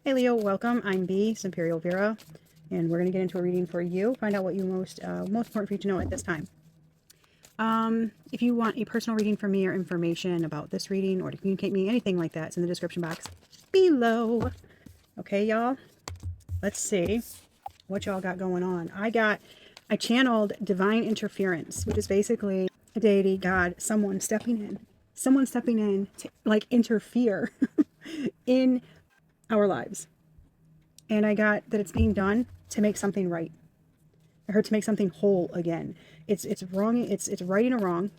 Hey Leo, welcome. I'm MOST EmpyrealVera, and we're going to get into a reading for you. Find out what you most important for you to know at this time. If you want a personal reading from me or information about this reading or to communicate me, anything like that, it's in the description box below. Okay, y'all. Let's see what y'all got going on. I channeled divine interference, which is basically a deity, God, someone stepping in to like interfere in our lives. And I got that it's being done to make something right. I heard to make something whole again. It's wrong. It's righting a wrong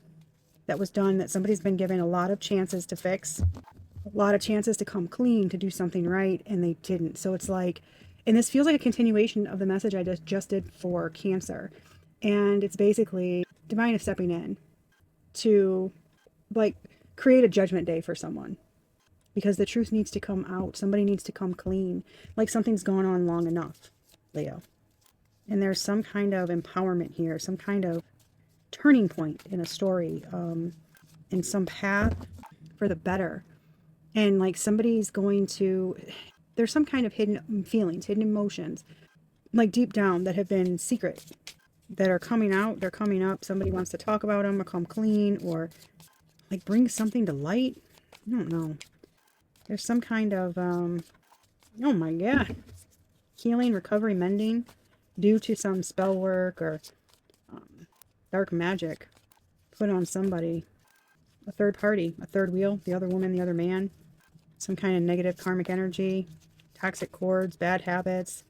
that was done, that somebody's been given a lot of chances to fix, a lot of chances to come clean, to do something right, and they didn't. So it's like, and this feels like a continuation of the message I just did for Cancer. And it's basically divine is stepping in to like create a judgment day for someone, because the truth needs to come out. Somebody needs to come clean. Like something's gone on long enough, Leo. And there's some kind of empowerment here, some kind of turning point in a story, in some path for the better. And like somebody's going to, there's some kind of hidden feelings, hidden emotions, like deep down that have been secret, that are coming out, they're coming up. Somebody wants to talk about them or come clean or like bring something to light. I don't know. There's some kind of, oh my God, healing, recovery, mending due to some spell work or dark magic put on somebody, a third party, a third wheel, the other woman, the other man, some kind of negative karmic energy, toxic cords, bad habits.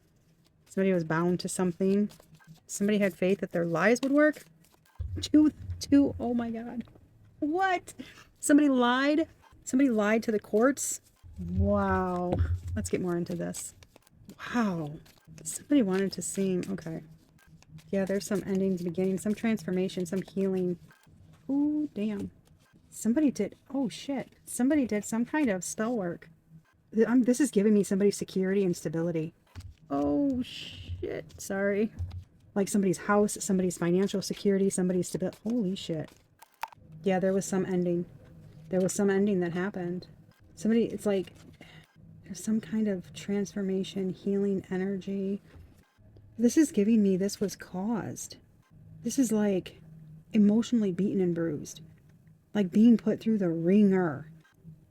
Somebody was bound to something. Somebody had faith that their lies would work. Oh my God. What? Somebody lied? Somebody lied to the courts? Wow. Let's get more into this. Wow. Somebody wanted to sing. Okay. Yeah, there's some endings, beginnings, some transformation, some healing. Ooh, damn. Somebody did. Oh, shit. Somebody did some kind of spell work. This is giving me somebody's security and stability. Oh, shit. Sorry. Like somebody's house, somebody's financial security, somebody's stability. Holy shit. Yeah, there was some ending. There was some ending that happened. Somebody, it's like there's some kind of transformation, healing energy. This is giving me this was caused. This is like emotionally beaten and bruised, like being put through the ringer.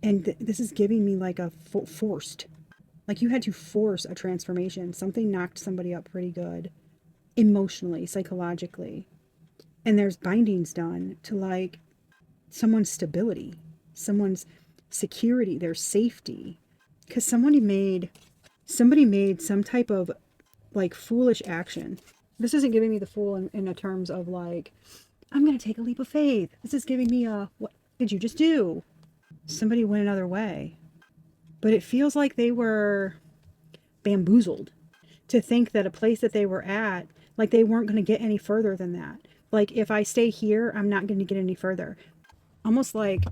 And this is giving me like a forced, like you had to force a transformation. Something knocked somebody up pretty good, emotionally, psychologically. And there's bindings done to like someone's stability, someone's security, their safety. Because somebody made some type of like foolish action. This isn't giving me the fool in the terms of like, I'm going to take a leap of faith. This is giving me a, what did you just do? Somebody went another way. But it feels like they were bamboozled to think that a place that they were at, like they weren't going to get any further than that. Like if I stay here, I'm not going to get any further. Almost like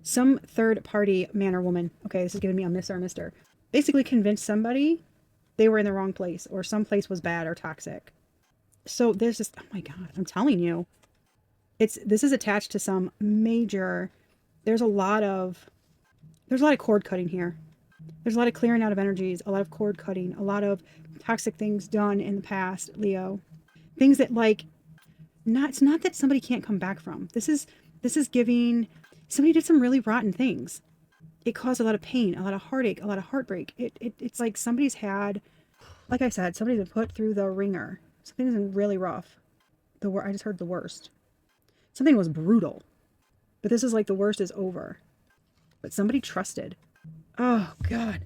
some third party man or woman, okay, this is giving me a miss or a mister, basically convinced somebody they were in the wrong place or some place was bad or toxic. So there's just, oh my God, I'm telling you, this is attached to some major, there's a lot of cord cutting here. There's a lot of clearing out of energies, a lot of cord cutting, a lot of toxic things done in the past, Leo. Things that like, it's not that somebody can't come back from. This is giving, somebody did some really rotten things. It caused a lot of pain, a lot of heartache, a lot of heartbreak. It's like somebody's had, like I said, somebody's been put through the ringer. Something's been really rough. I just heard the worst. Something was brutal. But this is like the worst is over. But somebody trusted. Oh, God.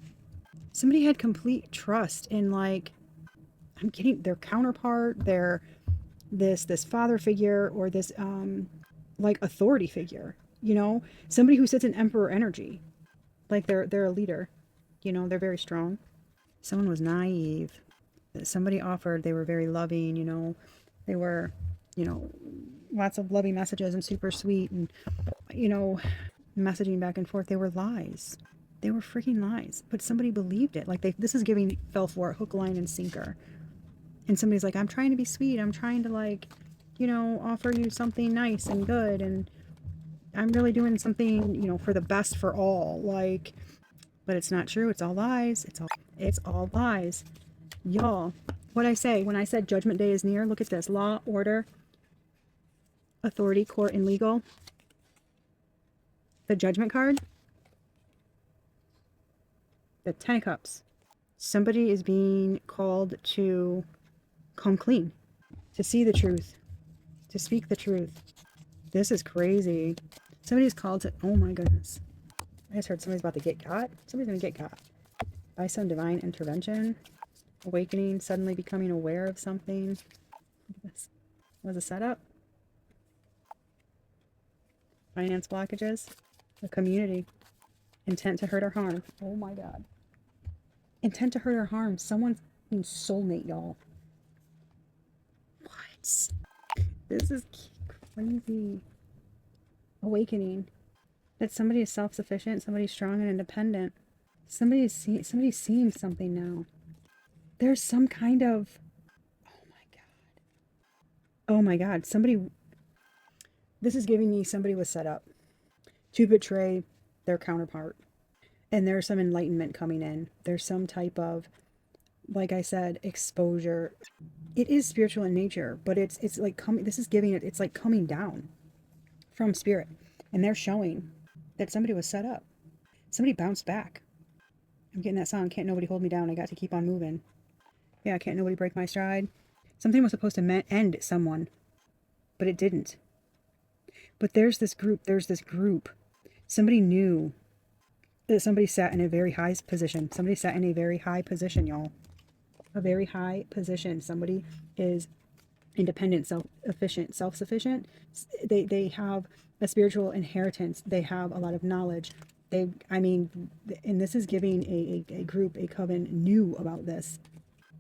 Somebody had complete trust in like, I'm getting their counterpart, their this father figure or this like authority figure, you know, somebody who sits in emperor energy, like they're a leader, you know, they're very strong. Someone was naive. Somebody offered, they were very loving, you know, they were, you know, lots of loving messages and super sweet and, you know, messaging back and forth. They were lies. They were freaking lies. But somebody believed it. Like this is giving fell for it, hook, line, and sinker. And somebody's like, I'm trying to be sweet. I'm trying to like, you know, offer you something nice and good. And I'm really doing something, you know, for the best for all. Like, But it's not true. It's all lies. It's all lies. Y'all, what I say when I said judgment day is near, look at this. Law, order, authority, court, and legal. The judgment card. The Ten of Cups. Somebody is being called to come clean, to see the truth, to speak the truth. This is crazy. Somebody's called to, oh my goodness. I just heard somebody's about to get got. Somebody's going to get got by some divine intervention. Awakening, suddenly becoming aware of something. Look at this. Was a setup. Finance blockages. The community. Intent to hurt or harm. Oh my God. Intent to hurt or harm. Someone's soulmate, y'all. What? This is crazy. Awakening. That somebody is self-sufficient, somebody's strong and independent. Somebody's seeing something now. There's some kind of, oh my God. Oh my God. This is giving me somebody was set up to betray their counterpart. And there's some enlightenment coming in. There's some type of, like I said, exposure. It is spiritual in nature, but it's like coming, this is giving it, it's like coming down from spirit. And they're showing that somebody was set up. Somebody bounced back. I'm getting that song, Can't Nobody Hold Me Down. I got to keep on moving. Yeah, can't nobody break my stride. Something was supposed to end someone, but it didn't. But there's this group. Somebody knew that somebody sat in a very high position. Somebody sat in a very high position, y'all. A very high position. Somebody is independent, self-efficient, self-sufficient. They have a spiritual inheritance. They have a lot of knowledge. And this is giving a group, a coven, knew about this.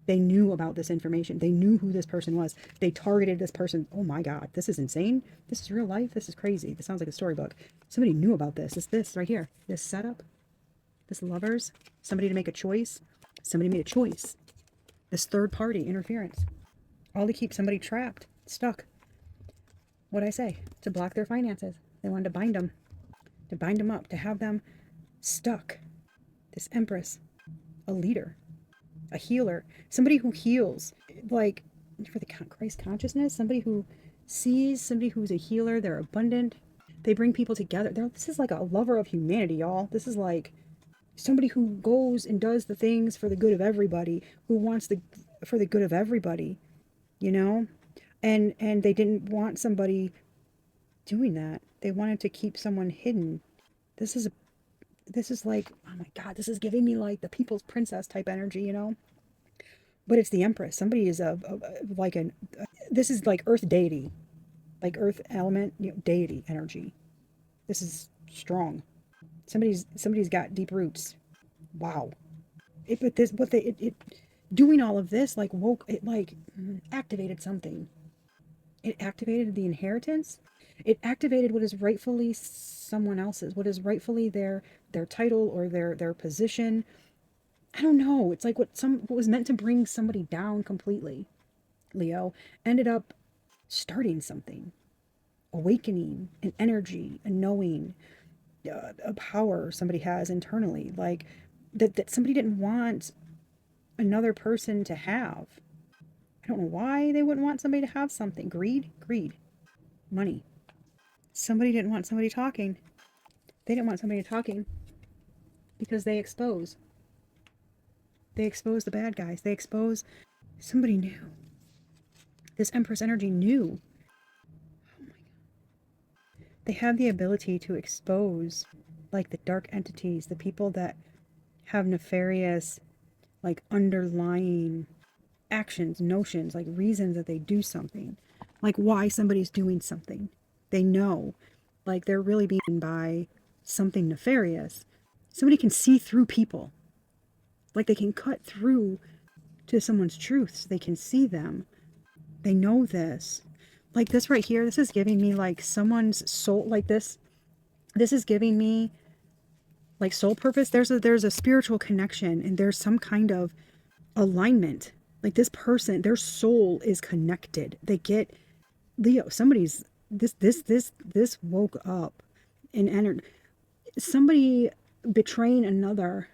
They knew about this information. They knew who this person was. They targeted this person. Oh my God, this is insane. This is real life. This is crazy. This sounds like a storybook. Somebody knew about this. It's this right here. This setup. This lovers. Somebody to make a choice. Somebody made a choice. This third party interference. All to keep somebody trapped, stuck. What'd I say? To block their finances. They wanted to bind them. To bind them up. To have them stuck. This Empress. A leader. A healer, somebody who heals, like for the Christ consciousness, somebody who sees, somebody who's a healer. They're abundant. They bring people together. This is like a lover of humanity, y'all. This is like somebody who goes and does the things for the good of everybody, who wants for the good of everybody, you know? And they didn't want somebody doing that. They wanted to keep someone hidden. This is like, oh my God, this is giving me like the people's princess type energy, you know? But it's the Empress. Somebody is this is like earth deity, like earth element, deity energy. This is strong. Somebody's got deep roots. Wow. Doing all of this, like activated something. It activated the inheritance. It activated what is rightfully someone else's, what is rightfully their title or their position. I don't know. It's like what was meant to bring somebody down completely, Leo, ended up starting something. Awakening, an energy, a knowing, a power somebody has internally. Like that somebody didn't want another person to have. I don't know why they wouldn't want somebody to have something. Greed. Money. Somebody didn't want somebody talking. They didn't want somebody talking because they expose. They expose the bad guys. They expose. Somebody knew. This Empress energy knew. Oh my God. They have the ability to expose like the dark entities, the people that have nefarious, like underlying actions, notions, like reasons that they do something, like why somebody's doing something. They know, like they're really being by something nefarious. Somebody can see through people. Like they can cut through to someone's truths. They can see them. They know this. Like this right here, this is giving me like someone's soul, like this is giving me like soul purpose. There's a spiritual connection and there's some kind of alignment. Like this person, their soul is connected. They get, Leo, this woke up in energy. Somebody betraying another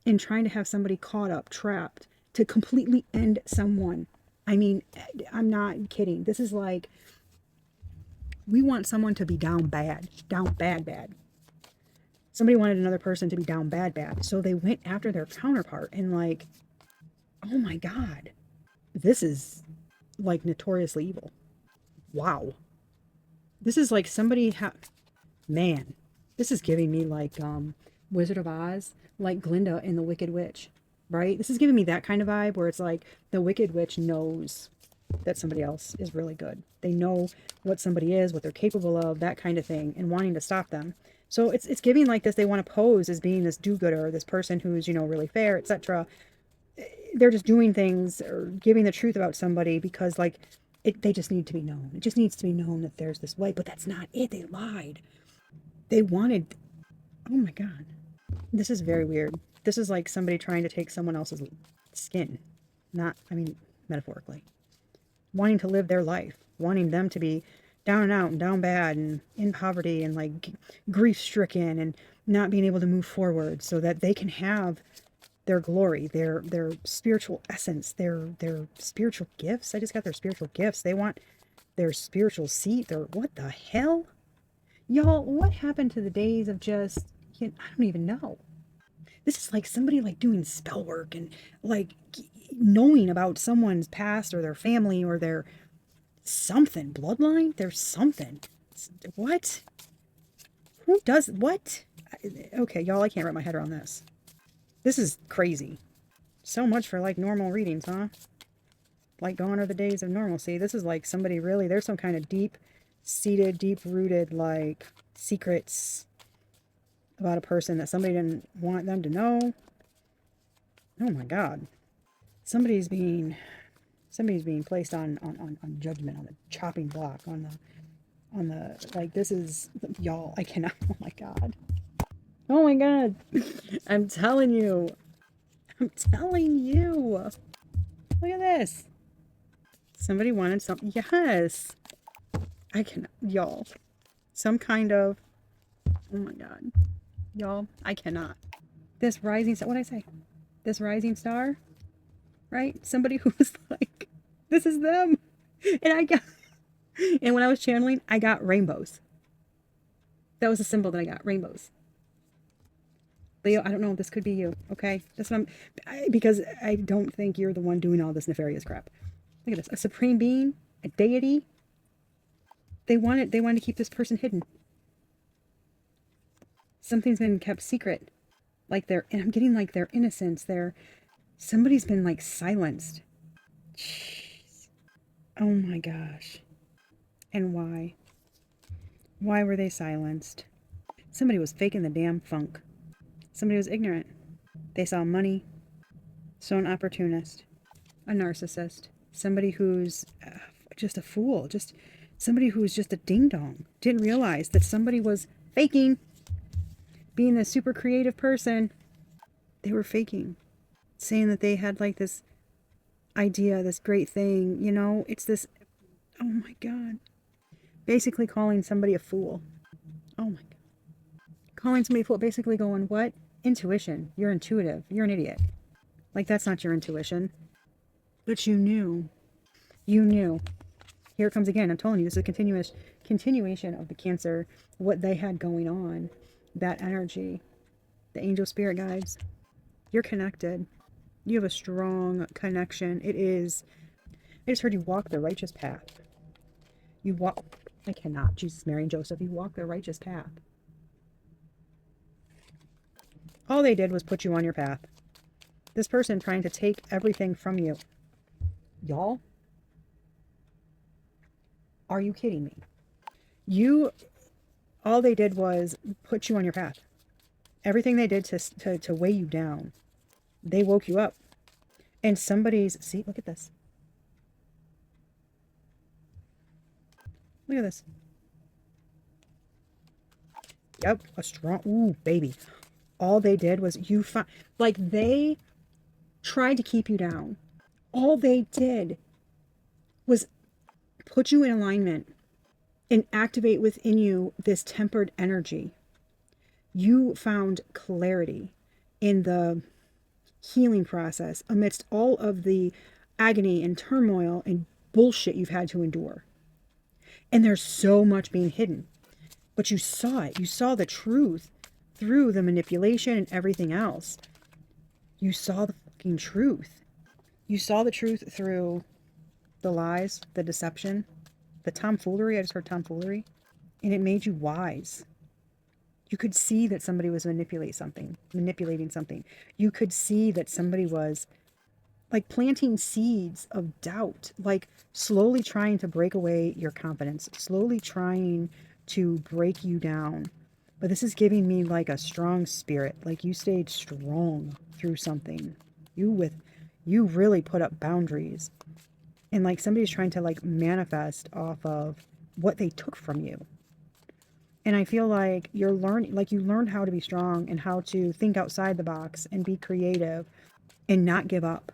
and trying to have somebody caught up, trapped, to completely end someone. I mean, I'm not kidding. This is like, we want someone to be down bad, bad. Somebody wanted another person to be down bad. So they went after their counterpart and like, oh my God, this is like notoriously evil. Wow. This is like somebody, man, this is giving me like Wizard of Oz, like Glinda in The Wicked Witch, right? This is giving me that kind of vibe where it's like the Wicked Witch knows that somebody else is really good. They know what somebody is, what they're capable of, that kind of thing, and wanting to stop them. So it's giving like this, they want to pose as being this do-gooder, this person who's, you know, really fair, etc. They're just doing things or giving the truth about somebody because like they just need to be known. It just needs to be known that there's this way, but that's not it. They lied. They wanted, oh my God. This is very weird. This is like somebody trying to take someone else's skin. Not, I mean, metaphorically. Wanting to live their life. Wanting them to be down and out and down bad and in poverty and like grief stricken and not being able to move forward so that they can have their glory, their spiritual essence, their spiritual gifts. I just got their spiritual gifts. They want their spiritual seat. Their, what the hell? Y'all, what happened to the days of just, I don't even know. This is like somebody like doing spell work and like knowing about someone's past or their family or their something, bloodline. There's something. What? Who does what? Okay, y'all, I can't wrap my head around this. This is crazy. So much for like normal readings, huh? Like gone are the days of normalcy. This is like somebody really, there's some kind of deep-seated, deep-rooted like secrets about a person that somebody didn't want them to know. Oh my God. Somebody's being placed on judgment, on the chopping block, on the like, this is, y'all, I cannot, oh my God. Oh my God. I'm telling you. I'm telling you. Look at this. Somebody wanted something. Yes. I cannot, y'all. Some kind of, oh my God. Y'all, I cannot. This rising star, what'd I say? This rising star, right? Somebody who's like, this is them. And I got, and when I was channeling, I got rainbows. That was a symbol that I got, rainbows. Leo, I don't know, this could be you, okay? That's what because I don't think you're the one doing all this nefarious crap. Look at this, a supreme being, a deity. They wanted to keep this person hidden. Something's been kept secret. Like and I'm getting like their innocence, somebody's been like silenced. Jeez. Oh my gosh. And why? Why were they silenced? Somebody was faking the damn funk. Somebody was ignorant. They saw money. So an opportunist. A narcissist. Somebody who's just a fool. Just somebody who's just a ding-dong. Didn't realize that somebody was faking. Being this super creative person. They were faking. Saying that they had like this idea, this great thing. You know, it's this, oh my God. Basically calling somebody a fool. Oh my God. Calling somebody a fool. Basically going, what? Intuition. You're intuitive. You're an idiot. Like, that's not your intuition. But you knew. You knew. Here it comes again. I'm telling you, this is a continuation of the Cancer, what they had going on. That energy. The angel spirit guides. You're connected. You have a strong connection. I just heard you walk the righteous path. You walk, I cannot, Jesus, Mary, and Joseph, you walk the righteous path. All they did was put you on your path. This person trying to take everything from you. Y'all? Are you kidding me? All they did was put you on your path. Everything they did to weigh you down. They woke you up. And see, look at this. Look at this. Yep, a strong, ooh, baby. All they did was like they tried to keep you down. All they did was put you in alignment and activate within you this tempered energy. You found clarity in the healing process amidst all of the agony and turmoil and bullshit you've had to endure. And there's so much being hidden. But you saw it. You saw the truth through the manipulation and everything else. You saw the fucking truth. You saw the truth through the lies, the deception, the tomfoolery. I just heard tomfoolery. And it made you wise. You could see that somebody was manipulating something. You could see that somebody was like planting seeds of doubt, like slowly trying to break away your confidence, slowly trying to break you down. But this is giving me like a strong spirit, like you stayed strong through something. You really put up boundaries. And like somebody's trying to like manifest off of what they took from you. And I feel like you're learning, like you learned how to be strong and how to think outside the box and be creative and not give up,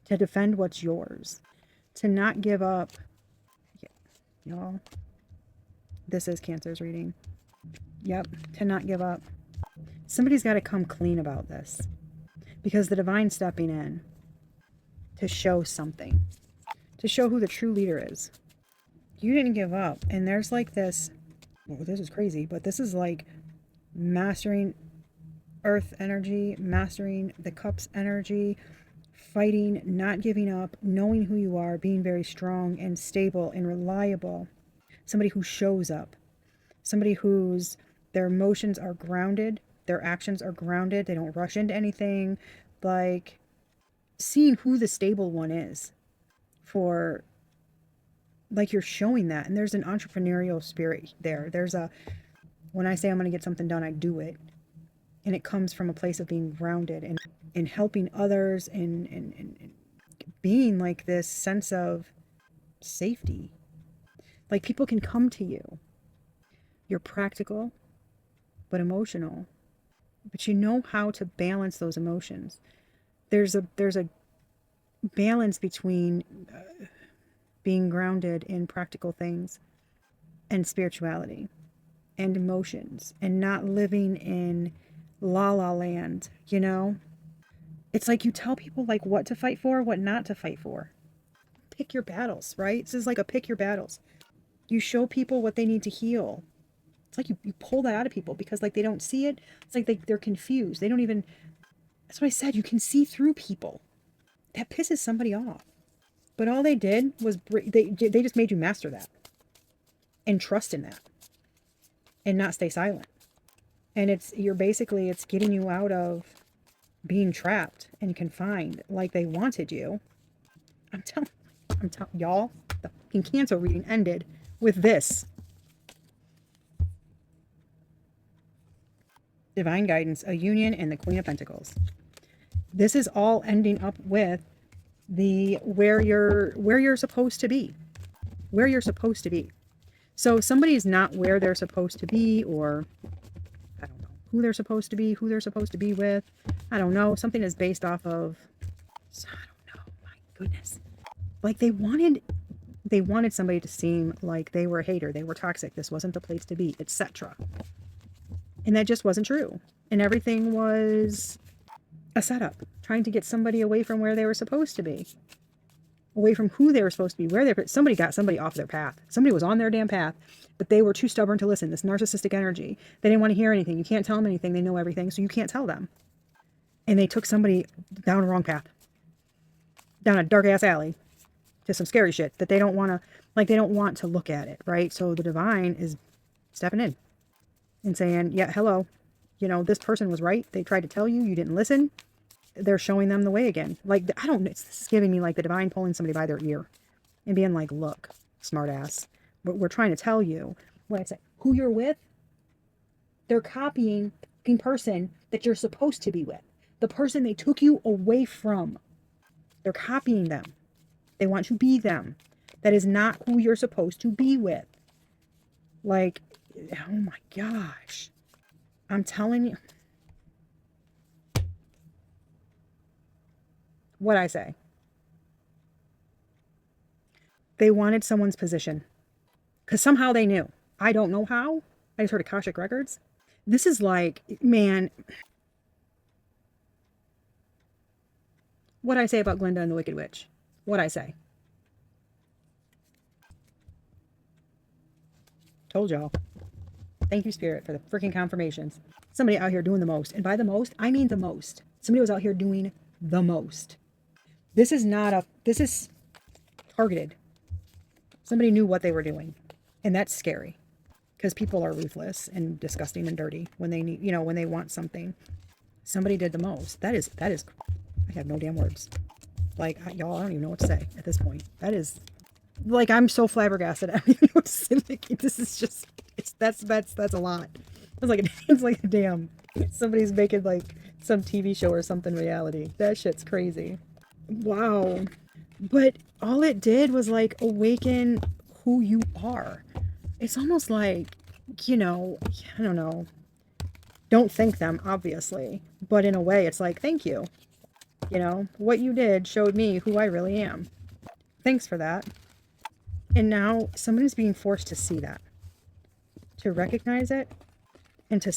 to defend what's yours, to not give up. Yeah, y'all, this is Cancer's reading. Yep, to not give up. Somebody's got to come clean about this because the divine's stepping in to show something, to show who the true leader is. You didn't give up. And there's like this, well, this is crazy, but this is like mastering earth energy, mastering the cups energy, fighting, not giving up, knowing who you are, being very strong and stable and reliable. Somebody who shows up, somebody whose their emotions are grounded, their actions are grounded, they don't rush into anything. Like seeing who the stable one is, for like you're showing that. And there's an entrepreneurial spirit there. There's a, when I say I'm going to get something done, I do it. And it comes from a place of being grounded and helping others and being like this sense of safety. Like people can come to you. You're practical, but emotional. But you know how to balance those emotions. There's a balance between being grounded in practical things and spirituality and emotions and not living in la la land, you know? It's like you tell people like what to fight for, what not to fight for. Pick your battles, right? This is like a pick your battles. You show people what they need to heal. It's like you pull that out of people because like they don't see it. It's like they're confused. They don't even, that's what I said. You can see through people. That pisses somebody off. But all they did was, they just made you master that. And trust in that. And not stay silent. And it's getting you out of being trapped and confined like they wanted you. I'm telling y'all, the fucking Cancer reading ended with this. Divine guidance, a union, and the Queen of Pentacles. This is all ending up with the where you're supposed to be. Where you're supposed to be. So somebody's not where they're supposed to be, or I don't know who they're supposed to be, who they're supposed to be with. I don't know. Something is based off of, I don't know. My goodness. Like they wanted somebody to seem like they were a hater, they were toxic, this wasn't the place to be, etc. And that just wasn't true. And everything was a setup, trying to get somebody away from where they were supposed to be, away from who they were supposed to be, somebody got somebody off their path. Somebody was on their damn path, but they were too stubborn to listen. This narcissistic energy. They didn't want to hear anything. You can't tell them anything. They know everything, so you can't tell them. And they took somebody down a wrong path, down a dark ass alley, to some scary shit that they don't want to, like they don't want to look at it, right? So the divine is stepping in and saying, yeah, hello, you know, this person was right. They tried to tell you, you didn't listen. They're showing them the way again. Like, I don't know, this is giving me like the divine pulling somebody by their ear and being like, look, smart ass, we're trying to tell you what I say, who you're with. They're copying the person that you're supposed to be with, the person they took you away from. They're copying them. They want to be them. That is not who you're supposed to be with. Like, oh my gosh. I'm telling you. What I say. They wanted someone's position. Because somehow they knew. I don't know how. I just heard Akashic Records. This is like, man, what I say about Glinda and the Wicked Witch. What I say. Told y'all. Thank you, Spirit, for the freaking confirmations. Somebody out here doing the most. And by the most, I mean the most. Somebody was out here doing the most. This is not a, this is targeted. Somebody knew what they were doing. And that's scary. Because people are ruthless and disgusting and dirty when they need, when they want something. Somebody did the most. That is, I have no damn words. Like, y'all, I don't even know what to say at this point. That is, like, I'm so flabbergasted. I don't even know what to say. Like, this is just, that's a lot. It's like a damn, somebody's making like some TV show or something reality. That shit's crazy. Wow. But all it did was like awaken who you are. It's almost like, I don't know. Don't thank them, obviously. But in a way, it's like, thank you. What you did showed me who I really am. Thanks for that. And now somebody's being forced to see that, to recognize it, and to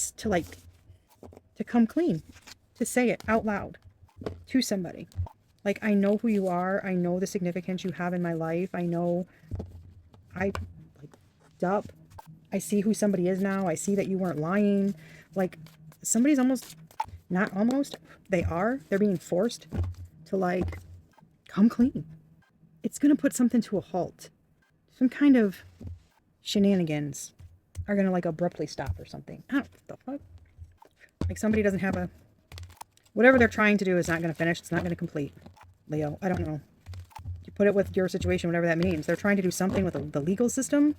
come clean, to say it out loud to somebody. Like, I know who you are. I know the significance you have in my life. I know up. I see who somebody is now. I see that you weren't lying. Like, somebody's they're being forced to like come clean. It's going to put something to a halt. Some kind of shenanigans are going to like abruptly stop or something. I don't know what the fuck. Like, somebody doesn't have whatever they're trying to do is not going to finish. It's not going to complete. Leo, I don't know. You put it with your situation, whatever that means. They're trying to do something with the legal system.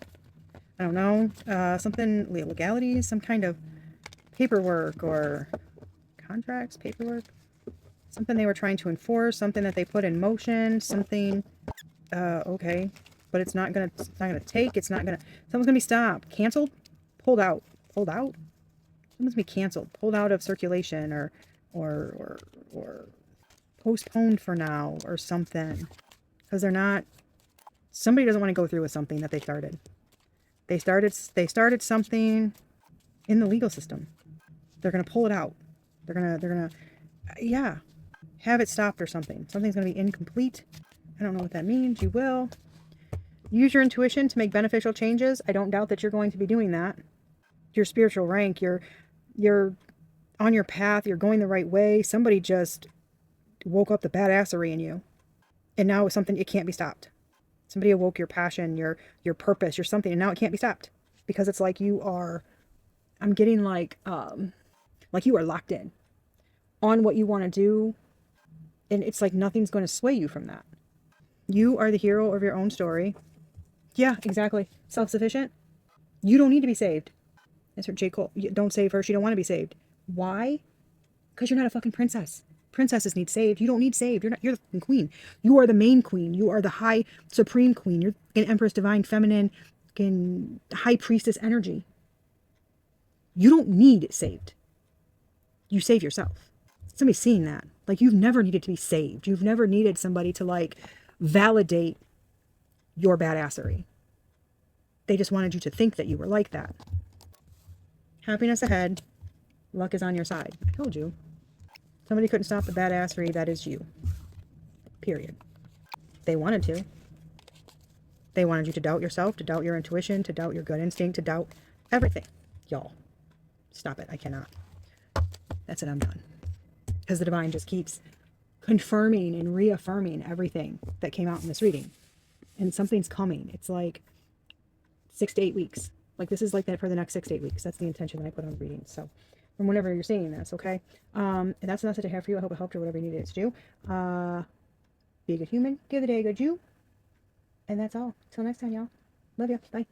I don't know. Something, legalities, some kind of paperwork or contracts, paperwork. Something they were trying to enforce, something that they put in motion, something, okay. But it's not gonna take, someone's gonna be stopped, canceled, pulled out, someone's gonna be canceled, pulled out of circulation, or postponed for now, or something. Because somebody doesn't want to go through with something that they started. They started something in the legal system. They're gonna pull it out. They're gonna, yeah, have it stopped or something. Something's gonna be incomplete. I don't know what that means. You will use your intuition to make beneficial changes. I don't doubt that you're going to be doing that. Your spiritual rank, you're on your path. You're going the right way. Somebody just woke up the badassery in you, and now it's something, it can't be stopped. Somebody awoke your passion, your purpose, your something, and now it can't be stopped because it's like I'm getting like you are locked in on what you want to do, and it's like nothing's going to sway you from that. You are the hero of your own story. Yeah, exactly. Self-sufficient. You don't need to be saved. That's what J. Cole. Don't save her. She don't want to be saved. Why? Because you're not a fucking princess. Princesses need saved. You don't need saved. You're the fucking queen. You are the main queen. You are the high supreme queen. You're an empress, divine, feminine, high priestess energy. You don't need saved. You save yourself. Somebody's seeing that. Like, you've never needed to be saved. You've never needed somebody to like validate your badassery. They just wanted you to think that you were like that. Happiness ahead. Luck is on your side. I told you. Somebody couldn't stop the badassery. That is you. Period. They wanted to. They wanted you to doubt yourself, to doubt your intuition, to doubt your gut instinct, to doubt everything. Y'all, stop it. I cannot. That's it. I'm done. Because the divine just keeps confirming and reaffirming everything that came out in this reading. And something's coming. It's like 6 to 8 weeks. Like, this is like that for the next 6 to 8 weeks. That's the intention that I put on the reading. So, from whenever you're seeing this, okay? And that's the message I have for you. I hope it helped you, whatever you needed it to do. Be a good human. Give the day a good you. And that's all. Till next time, y'all. Love you. Bye.